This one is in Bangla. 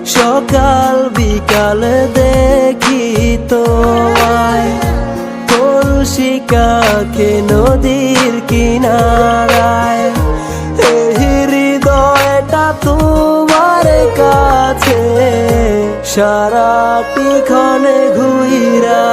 সকাল বিকাল দেখি তোমায় কলসি কাঁখে নদীর কিনারায়। এই হৃদয়টা তোমার কাছে সারাটি ক্ষণে ঘুইরা